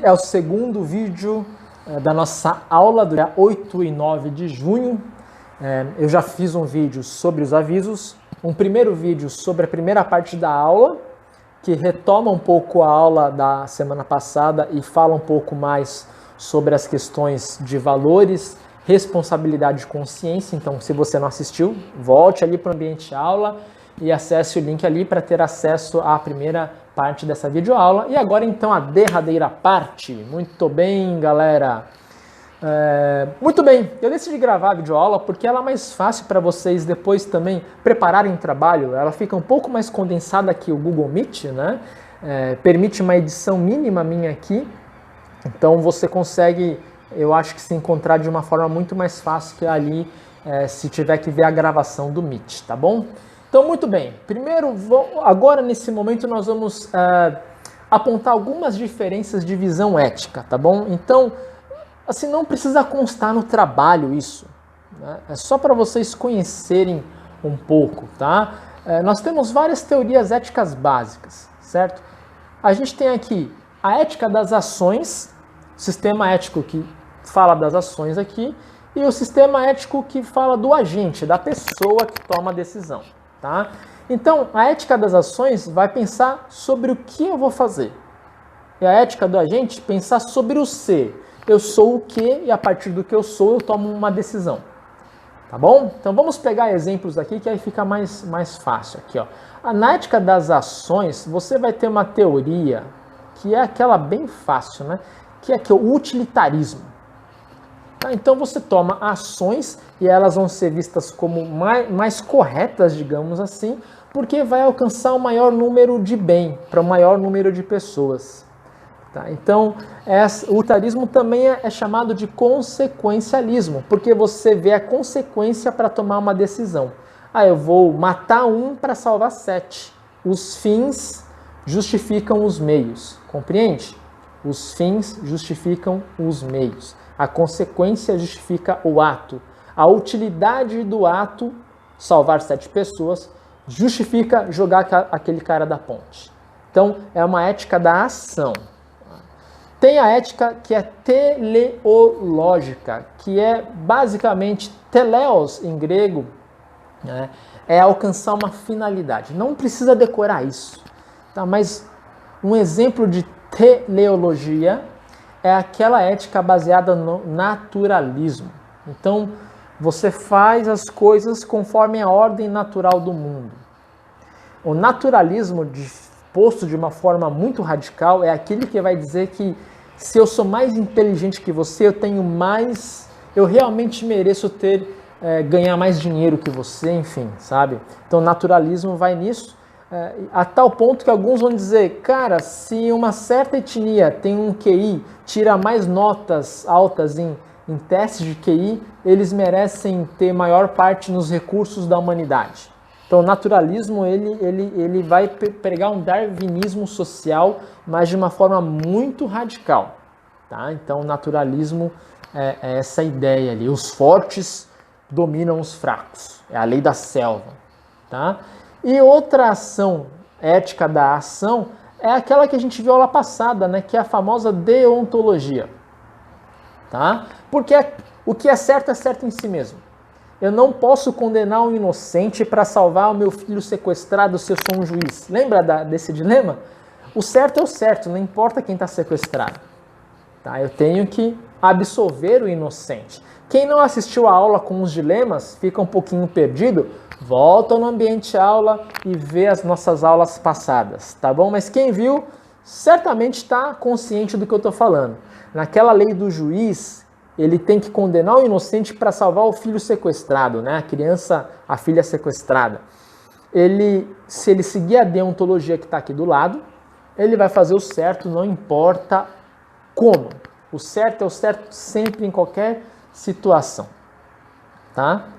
É o segundo vídeo da nossa aula do dia 8 e 9 de junho. Eu já fiz um vídeo sobre os avisos, um primeiro vídeo sobre a primeira parte da aula, que retoma um pouco a aula da semana passada e fala um pouco mais sobre as questões de valores, responsabilidade e consciência. Então, se você não assistiu, volte ali para o ambiente aula e acesse o link ali para ter acesso à primeira parte dessa videoaula. E agora, então, a derradeira parte. Muito bem, galera. Muito bem, eu decidi gravar a videoaula porque ela é mais fácil para vocês depois também prepararem trabalho. Ela fica um pouco mais condensada que o Google Meet, né? Permite uma edição mínima minha aqui. Então você consegue, eu acho que se encontrar de uma forma muito mais fácil que ali, se tiver que ver a gravação do Meet, tá bom? Então, muito bem. Primeiro, agora nesse momento nós vamos apontar algumas diferenças de visão ética, tá bom? Então, assim, não precisa constar no trabalho isso, né? É só para vocês conhecerem um pouco, tá? Nós temos várias teorias éticas básicas, certo? A gente tem aqui a ética das ações, o sistema ético que fala das ações aqui, e o sistema ético que fala do agente, da pessoa que toma a decisão, tá? Então, a ética das ações vai pensar sobre o que eu vou fazer. E a ética do agente pensar sobre o ser. Eu sou o que e a partir do que eu sou eu tomo uma decisão. Tá bom? Então vamos pegar exemplos aqui que aí fica mais fácil. Aqui, ó. Na ética das ações, você vai ter uma teoria que é aquela bem fácil, né? Que é aqui, o utilitarismo. Tá? Então você toma ações e elas vão ser vistas como mais corretas, digamos assim, porque vai alcançar o maior número de bem para o maior número de pessoas. Tá? Então, o utilitarismo também é chamado de consequencialismo, porque você vê a consequência para tomar uma decisão. Eu vou matar um para salvar 7. Os fins justificam os meios, compreende? Os fins justificam os meios. A consequência justifica o ato. A utilidade do ato, salvar 7 pessoas, justifica jogar aquele cara da ponte. Então, é uma ética da ação. Tem a ética que é teleológica, que é basicamente teleos em grego, né? É alcançar uma finalidade. Não precisa decorar isso, tá? Mas um exemplo de teleologia é aquela ética baseada no naturalismo. Então, você faz as coisas conforme a ordem natural do mundo. O naturalismo, posto de uma forma muito radical, é aquele que vai dizer que se eu sou mais inteligente que você, eu realmente mereço ganhar mais dinheiro que você, enfim, sabe? Então, o naturalismo vai nisso, a tal ponto que alguns vão dizer, cara, se uma certa etnia tem um QI, tira mais notas altas em testes de QI, eles merecem ter maior parte nos recursos da humanidade. Então, o naturalismo ele vai pregar um darwinismo social, mas de uma forma muito radical. Tá? Então, o naturalismo é essa ideia ali. Os fortes dominam os fracos. É a lei da selva. Tá? E outra ação, ética da ação, é aquela que a gente viu aula passada, né? Que é a famosa deontologia. Tá? Porque o que é certo em si mesmo. Eu não posso condenar um inocente para salvar o meu filho sequestrado se eu sou um juiz. Lembra desse dilema? O certo é o certo, não importa quem está sequestrado. Tá? Eu tenho que absolver o inocente. Quem não assistiu a aula com os dilemas, fica um pouquinho perdido, volta no ambiente aula e vê as nossas aulas passadas, tá bom? Mas quem viu, certamente está consciente do que eu estou falando. Naquela lei do juiz, ele tem que condenar o inocente para salvar o filho sequestrado, né? A filha sequestrada. Se ele seguir a deontologia que está aqui do lado, ele vai fazer o certo, não importa como. O certo é o certo sempre, em qualquer situação. Tá?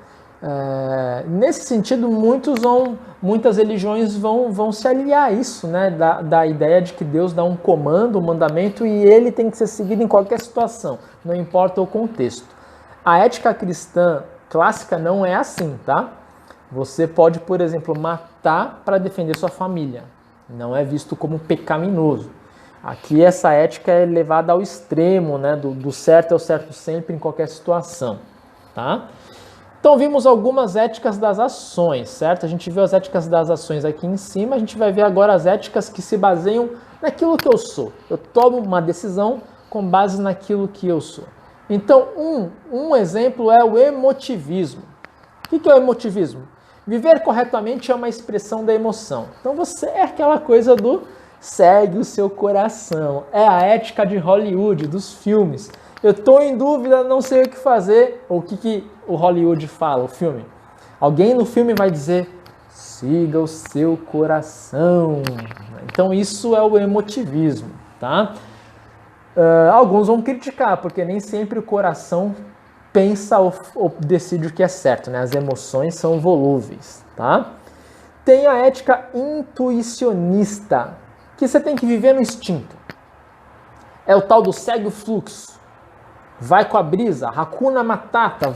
Nesse sentido, muitas religiões vão se aliar a isso, né? Da ideia de que Deus dá um comando, um mandamento, e ele tem que ser seguido em qualquer situação, não importa o contexto. A ética cristã clássica não é assim, tá? Você pode, por exemplo, matar para defender sua família. Não é visto como pecaminoso. Aqui essa ética é levada ao extremo, né? Do certo é o certo sempre, em qualquer situação, tá? Então vimos algumas éticas das ações, certo? A gente viu as éticas das ações aqui em cima, a gente vai ver agora as éticas que se baseiam naquilo que eu sou. Eu tomo uma decisão com base naquilo que eu sou. Então, um exemplo é o emotivismo. O que é o emotivismo? Viver corretamente é uma expressão da emoção. Então você é aquela coisa do segue o seu coração. É a ética de Hollywood, dos filmes. Eu estou em dúvida, não sei o que fazer. Ou o que o Hollywood fala, o filme? Alguém no filme vai dizer, siga o seu coração. Então isso é o emotivismo, tá? Alguns vão criticar, porque nem sempre o coração pensa ou decide o que é certo, né? As emoções são volúveis, tá? Tem a ética intuicionista, que você tem que viver no instinto. É o tal do segue o fluxo. Vai com a brisa, Hakuna Matata,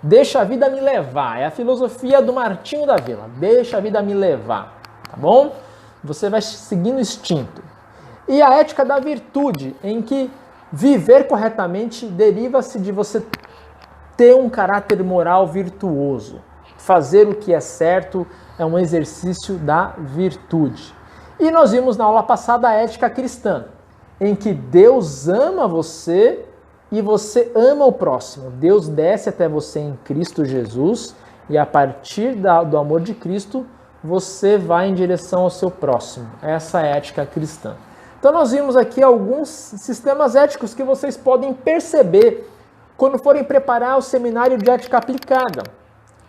deixa a vida me levar. É a filosofia do Martinho da Vila, deixa a vida me levar, tá bom? Você vai seguindo o instinto. E a ética da virtude, em que viver corretamente deriva-se de você ter um caráter moral virtuoso. Fazer o que é certo é um exercício da virtude. E nós vimos na aula passada a ética cristã, em que Deus ama você e você ama o próximo. Deus desce até você em Cristo Jesus e a partir do amor de Cristo você vai em direção ao seu próximo. Essa é a ética cristã. Então nós vimos aqui alguns sistemas éticos que vocês podem perceber quando forem preparar o seminário de ética aplicada.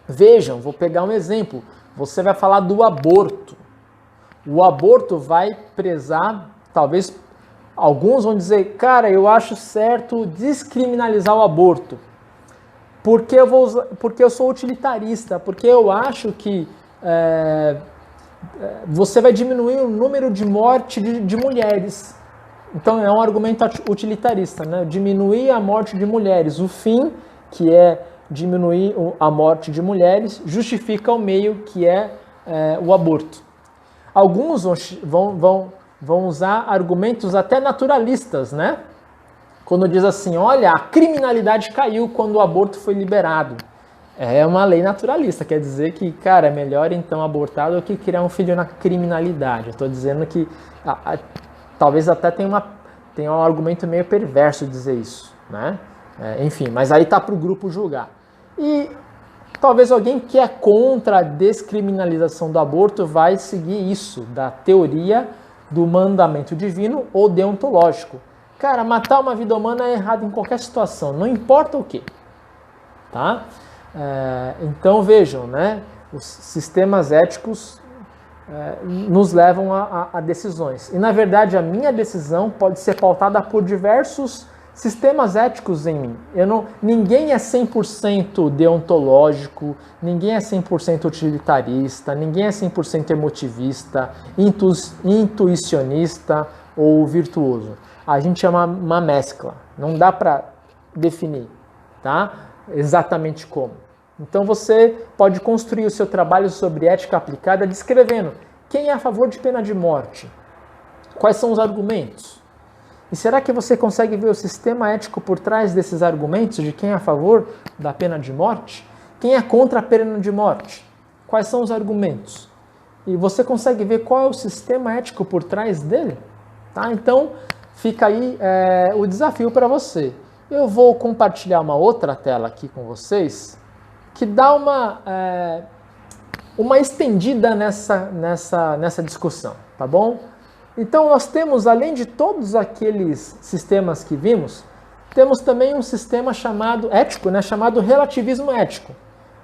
Vejam, vou pegar um exemplo. Você vai falar do aborto. O aborto vai prezar, talvez alguns vão dizer, cara, eu acho certo descriminalizar o aborto. Porque eu sou utilitarista, porque eu acho que você vai diminuir o número de morte de mulheres. Então é um argumento utilitarista, né? Diminuir a morte de mulheres. O fim, que é diminuir a morte de mulheres, justifica o meio, que é o aborto. Alguns vão usar argumentos até naturalistas, né? Quando diz assim, olha, a criminalidade caiu quando o aborto foi liberado. É uma lei naturalista, quer dizer que, cara, é melhor então abortar do que criar um filho na criminalidade. Eu estou dizendo que talvez até tenha um argumento meio perverso dizer isso, né? Enfim, mas aí tá para o grupo julgar. E talvez alguém que é contra a descriminalização do aborto vai seguir isso, da teoria do mandamento divino ou deontológico. Cara, matar uma vida humana é errado em qualquer situação, não importa o que, tá? Então vejam, né? Os sistemas éticos nos levam a decisões. E na verdade a minha decisão pode ser pautada por diversos sistemas éticos em mim. Ninguém é 100% deontológico, ninguém é 100% utilitarista, ninguém é 100% emotivista, intuicionista ou virtuoso. A gente é uma mescla, não dá para definir, tá? Exatamente como. Então você pode construir o seu trabalho sobre ética aplicada descrevendo quem é a favor de pena de morte, quais são os argumentos. E será que você consegue ver o sistema ético por trás desses argumentos de quem é a favor da pena de morte? Quem é contra a pena de morte? Quais são os argumentos? E você consegue ver qual é o sistema ético por trás dele? Tá? Então fica aí o desafio para você. Eu vou compartilhar uma outra tela aqui com vocês que dá uma estendida nessa discussão, tá bom? Então nós temos, além de todos aqueles sistemas que vimos, temos também um sistema ético, né, chamado relativismo ético,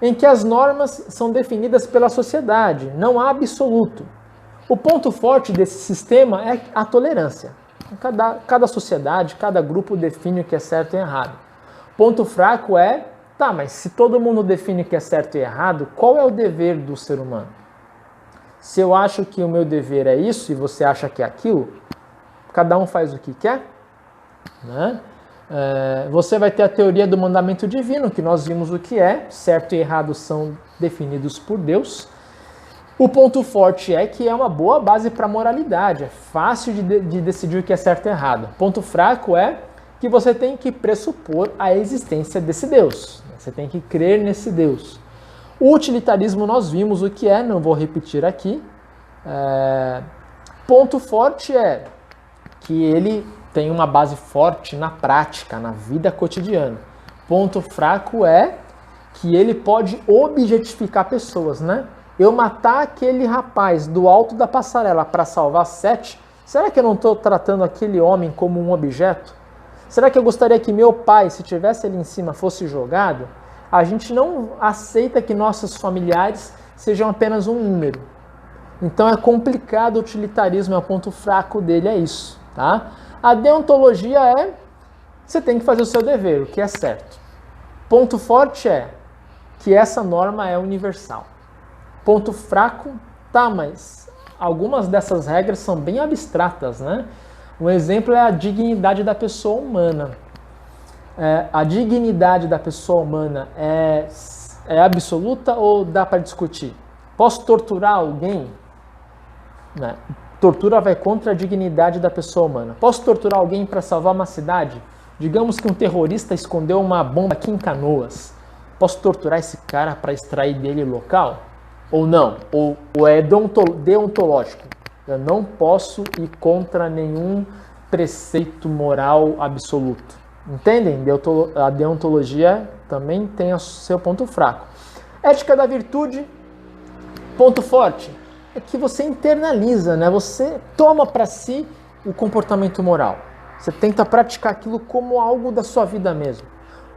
em que as normas são definidas pela sociedade, não há absoluto. O ponto forte desse sistema é a tolerância. Cada sociedade, cada grupo define o que é certo e errado. Ponto fraco é, tá, mas se todo mundo define o que é certo e errado, qual é o dever do ser humano? Se eu acho que o meu dever é isso e você acha que é aquilo, cada um faz o que quer, né? Você vai ter a teoria do mandamento divino, que nós vimos o que é, certo e errado são definidos por Deus. O ponto forte é que é uma boa base para moralidade, é fácil de decidir o que é certo e errado. Ponto fraco é que você tem que pressupor a existência desse Deus. Você tem que crer nesse Deus. O utilitarismo nós vimos o que é, não vou repetir aqui. Ponto forte é que ele tem uma base forte na prática, na vida cotidiana. Ponto fraco é que ele pode objetificar pessoas, né? Eu matar aquele rapaz do alto da passarela para salvar 7, será que eu não estou tratando aquele homem como um objeto? Será que eu gostaria que meu pai, se tivesse ali em cima, fosse jogado? A gente não aceita que nossos familiares sejam apenas um número. Então é complicado o utilitarismo, é o ponto fraco dele, é isso, tá? A deontologia é, você tem que fazer o seu dever, o que é certo. Ponto forte é que essa norma é universal. Ponto fraco, tá, mas algumas dessas regras são bem abstratas, né? Um exemplo é a dignidade da pessoa humana. A dignidade da pessoa humana é absoluta ou dá para discutir? Posso torturar alguém? Né? Tortura vai contra a dignidade da pessoa humana. Posso torturar alguém para salvar uma cidade? Digamos que um terrorista escondeu uma bomba aqui em Canoas. Posso torturar esse cara para extrair dele o local? Ou não? Ou é deontológico? Eu não posso ir contra nenhum preceito moral absoluto. Entendem? A deontologia também tem o seu ponto fraco. Ética da virtude, ponto forte, é que você internaliza, né? Você toma para si o comportamento moral. Você tenta praticar aquilo como algo da sua vida mesmo.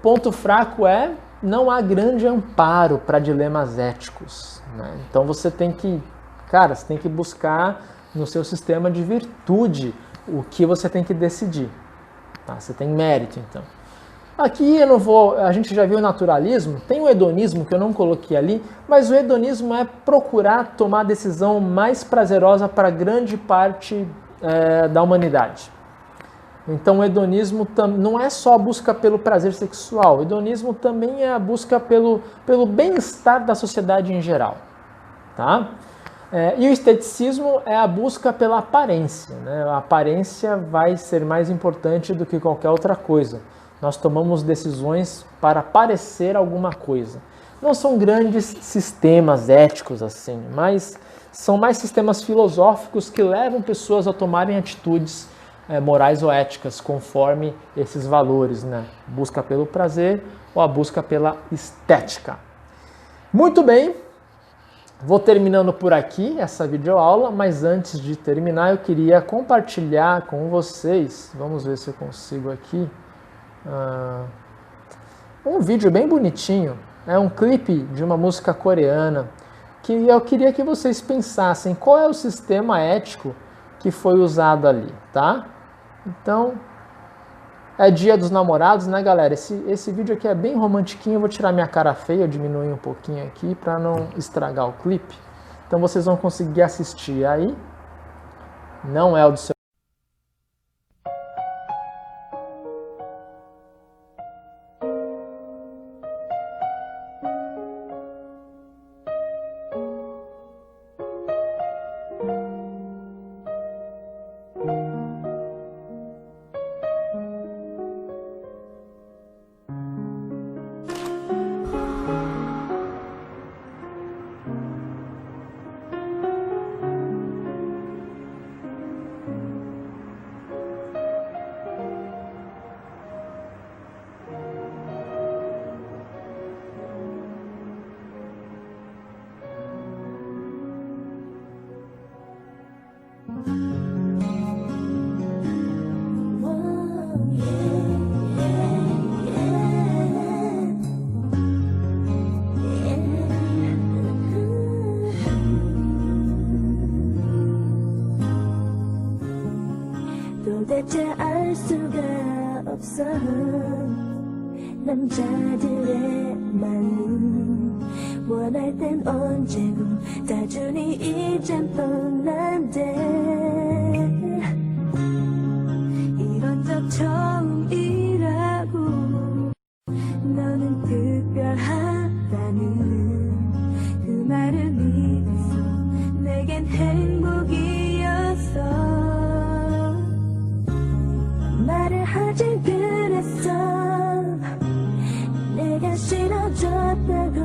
Ponto fraco é não há grande amparo para dilemas éticos, né? Então você tem que buscar no seu sistema de virtude o que você tem que decidir. Tá? Você tem mérito, então. Aqui a gente já viu o naturalismo, tem o hedonismo que eu não coloquei ali, mas o hedonismo é procurar tomar a decisão mais prazerosa para grande parte da humanidade. Então o hedonismo não é só a busca pelo prazer sexual, o hedonismo também é a busca pelo bem-estar da sociedade em geral. Tá? E o esteticismo é a busca pela aparência, né? A aparência vai ser mais importante do que qualquer outra coisa. Nós tomamos decisões para parecer alguma coisa. Não são grandes sistemas éticos assim, mas são mais sistemas filosóficos que levam pessoas a tomarem atitudes morais ou éticas conforme esses valores, né? Busca pelo prazer ou a busca pela estética. Muito bem, vou terminando por aqui essa videoaula, mas antes de terminar eu queria compartilhar com vocês, vamos ver se eu consigo aqui, um vídeo bem bonitinho, é um clipe de uma música coreana, que eu queria que vocês pensassem qual é o sistema ético que foi usado ali, tá? Então, é Dia dos Namorados, né, galera? Esse vídeo aqui é bem romantiquinho, eu vou tirar minha cara feia, eu diminuir um pouquinho aqui para não estragar o clipe. Então vocês vão conseguir assistir aí. Não é o do seu 도대체 알 수가 없어 남자들의 마음 원할 땐 언제고 다주니 이젠 뻔한데 이런 적 처음이라고 너는 특별하다는 그 말을 믿었어 하지 그랬어. 내가 싫어졌다고.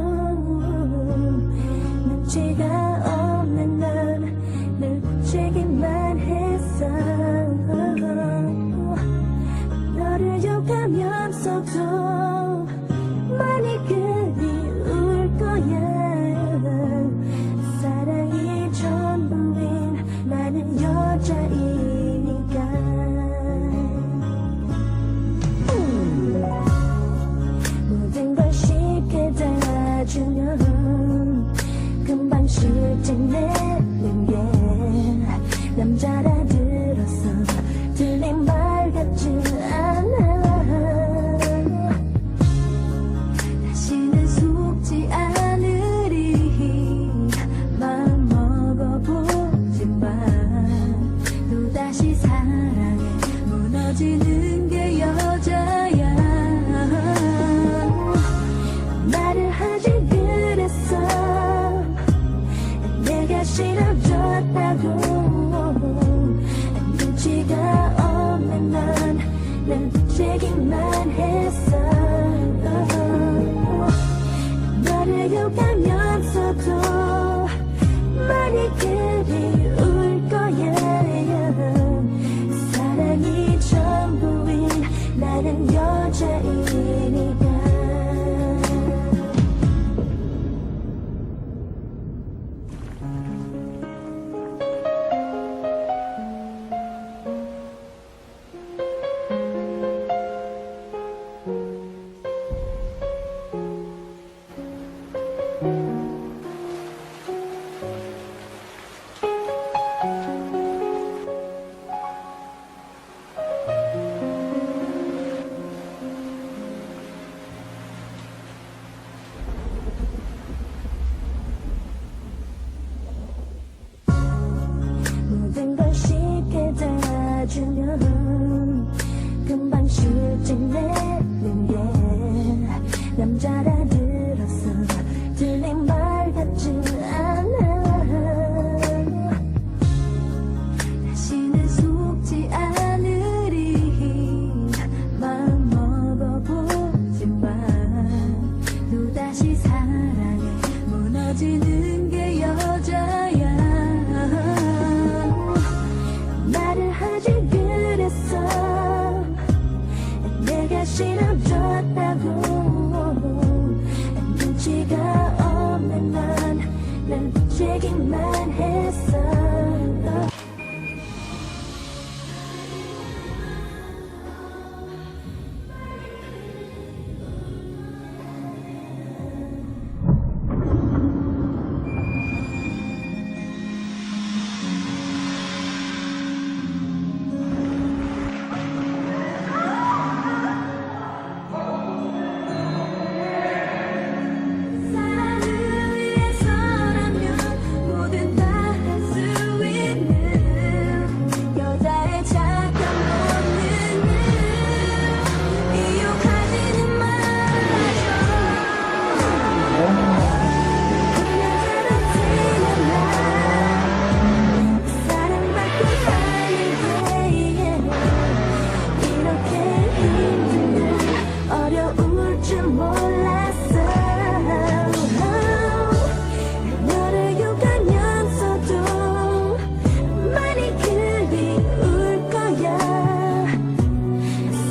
눈치가 없는 넌 늘 붙이기만 했어. 너를 욕하면서도 많이 그리울 거야. 사랑이 전부인 나는 여자이니까. 모든 걸 쉽게 다 주면 금방 실증내는 게 남자라 들었어. 들린 말 같지 않아. 다시는 속지 않으리. 마음 먹어보지만 또다시 사랑에 무너지는 게 여자야. 말을 하지 그랬어. 내가 싫어졌다고. 눈치가 없는 넌 날 붙이기만 했어. 너를 욕하면서도 많이 그리울 거야. 사랑이 전부인 나는 여자이니까. 모든 걸 쉽게 다 주면 금방 실증내는 게 남자라 들었어. 들린 말 같지 않아. 다시는 속지 않으리. 마음 먹어보지만 또다시 사랑에 무너지는 게 여자야. 말을 하지 그랬어. 내가 싫어졌다고. 눈치가 없는 넌 날 붙이기만 했어. 사랑을 위해서라면 뭐든 다 할 수 있는 여자의 착한 본능을 이용하지는 말아줘. 그녀처럼 튀어나 사랑받고 살게. 이렇게 힘든 날 어려울 줄 몰랐어. 너를 욕하면서도 많이 그리울 거야.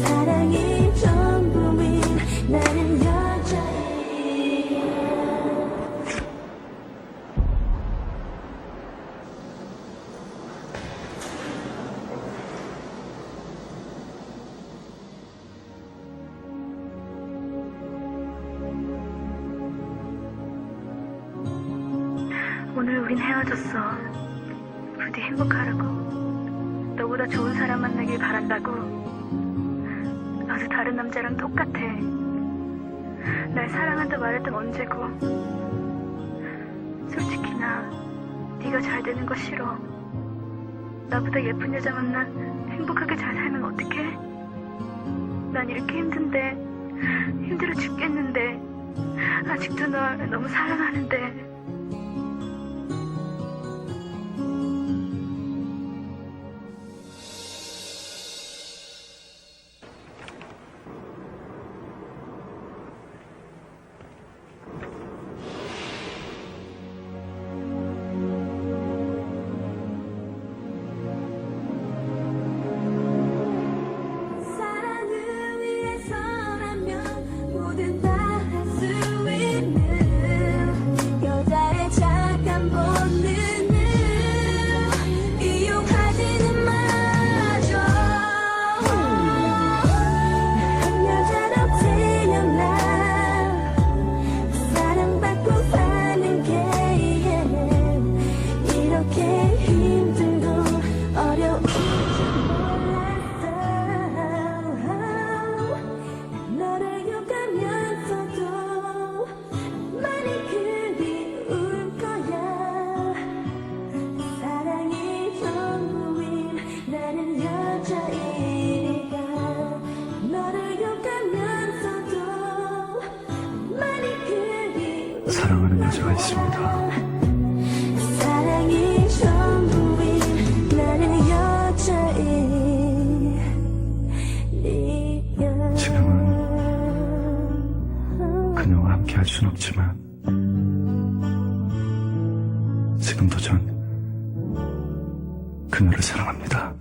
사랑이 전부인 나는 여자이야. 오늘 우린 헤어졌어. 부디 행복하라고. 너보다 좋은 사람 만나길 바란다고. 너도 다른 남자랑 똑같아. 날 사랑한다 말했던 언제고. 솔직히 나 네가 잘 되는 거 싫어. 나보다 예쁜 여자 만나 행복하게 잘 살면 어떡해? 난 이렇게 힘든데, 힘들어 죽겠는데, 아직도 널 너무 사랑하는데. 사랑하는 여자가 있습니다. 사랑이 전부인 나는 여자인 리아. 지금은 그녀와 함께 할 순 없지만 지금도 전 그녀를 사랑합니다.